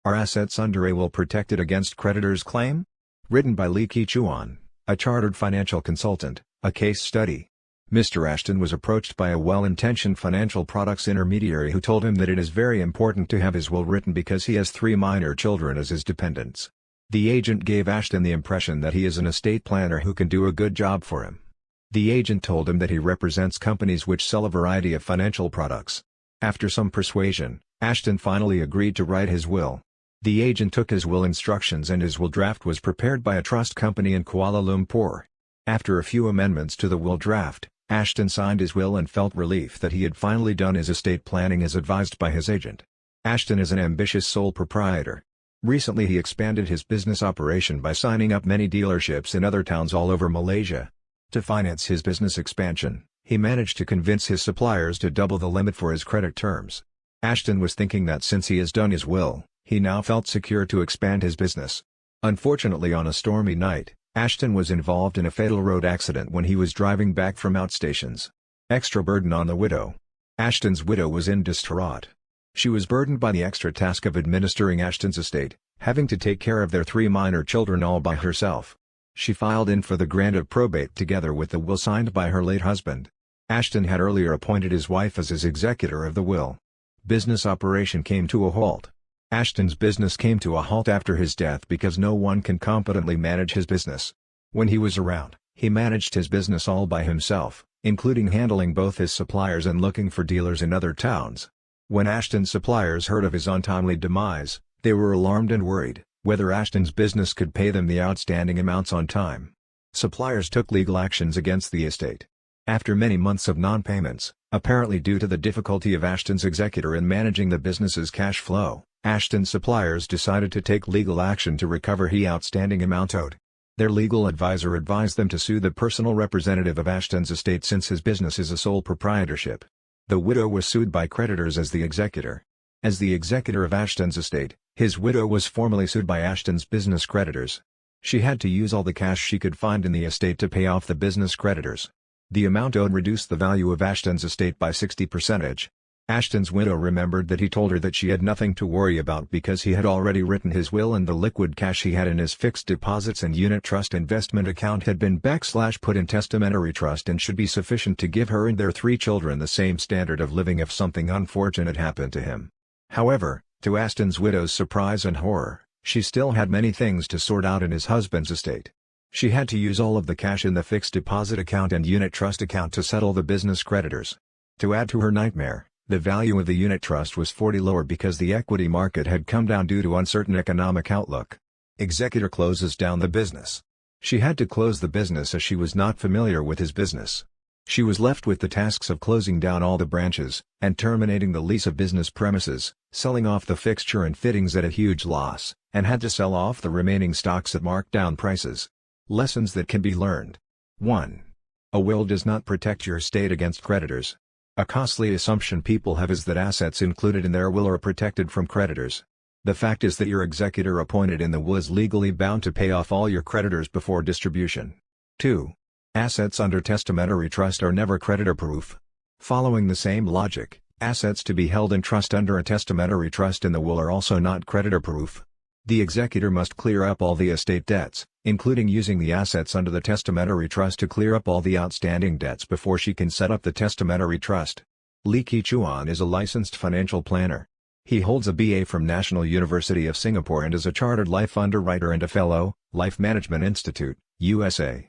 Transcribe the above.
Are assets under a will protected against creditors' claim? Written by Lee Ki-chuan, a chartered financial consultant, a case study. Mr. Ashton was approached by a well-intentioned financial products intermediary who told him that it is very important to have his will written because he has 3 minor children as his dependents. The agent gave Ashton the impression that he is an estate planner who can do a good job for him. The agent told him that he represents companies which sell a variety of financial products. After some persuasion, Ashton finally agreed to write his will. The agent took his will instructions and his will draft was prepared by a trust company in Kuala Lumpur. After a few amendments to the will draft, Ashton signed his will and felt relief that he had finally done his estate planning as advised by his agent. Ashton is an ambitious sole proprietor. Recently he expanded his business operation by signing up many dealerships in other towns all over Malaysia. To finance his business expansion, he managed to convince his suppliers to double the limit for his credit terms. Ashton was thinking that since he has done his will, he now felt secure to expand his business. Unfortunately, on a stormy night, Ashton was involved in a fatal road accident when he was driving back from outstations. Extra burden on the widow. Ashton's widow was in distraught. She was burdened by the extra task of administering Ashton's estate, having to take care of their 3 minor children all by herself. She filed in for the grant of probate together with the will signed by her late husband. Ashton had earlier appointed his wife as his executor of the will. Business operation came to a halt. Ashton's business came to a halt after his death because no one can competently manage his business. When he was around, he managed his business all by himself, including handling both his suppliers and looking for dealers in other towns. When Ashton's suppliers heard of his untimely demise, they were alarmed and worried whether Ashton's business could pay them the outstanding amounts on time. Suppliers took legal actions against the estate. After many months of non-payments, apparently due to the difficulty of Ashton's executor in managing the business's cash flow, Ashton's suppliers decided to take legal action to recover the outstanding amount owed. Their legal advisor advised them to sue the personal representative of Ashton's estate since his business is a sole proprietorship. The widow was sued by creditors as the executor. As the executor of Ashton's estate, his widow was formally sued by Ashton's business creditors. She had to use all the cash she could find in the estate to pay off the business creditors. The amount owed reduced the value of Ashton's estate by 60%. Ashton's widow remembered that he told her that she had nothing to worry about because he had already written his will and the liquid cash he had in his fixed deposits and unit trust investment account had been /put in testamentary trust and should be sufficient to give her and their 3 children the same standard of living if something unfortunate happened to him. However, to Ashton's widow's surprise and horror, she still had many things to sort out in his husband's estate. She had to use all of the cash in the fixed deposit account and unit trust account to settle the business creditors. To add to her nightmare, the value of the unit trust was 40 lower because the equity market had come down due to uncertain economic outlook. Executor closes down the business. She had to close the business as she was not familiar with his business. She was left with the tasks of closing down all the branches, and terminating the lease of business premises, selling off the fixture and fittings at a huge loss, and had to sell off the remaining stocks at marked down prices. Lessons that can be learned. 1. A will does not protect your estate against creditors. A costly assumption people have is that assets included in their will are protected from creditors. The fact is that your executor appointed in the will is legally bound to pay off all your creditors before distribution. 2. Assets under testamentary trust are never creditor-proof. Following the same logic, assets to be held in trust under a testamentary trust in the will are also not creditor-proof. The executor must clear up all the estate debts, including using the assets under the testamentary trust to clear up all the outstanding debts before she can set up the testamentary trust. Lee Ki-chuan is a licensed financial planner. He holds a BA from National University of Singapore and is a chartered life underwriter and a fellow, Life Management Institute, USA.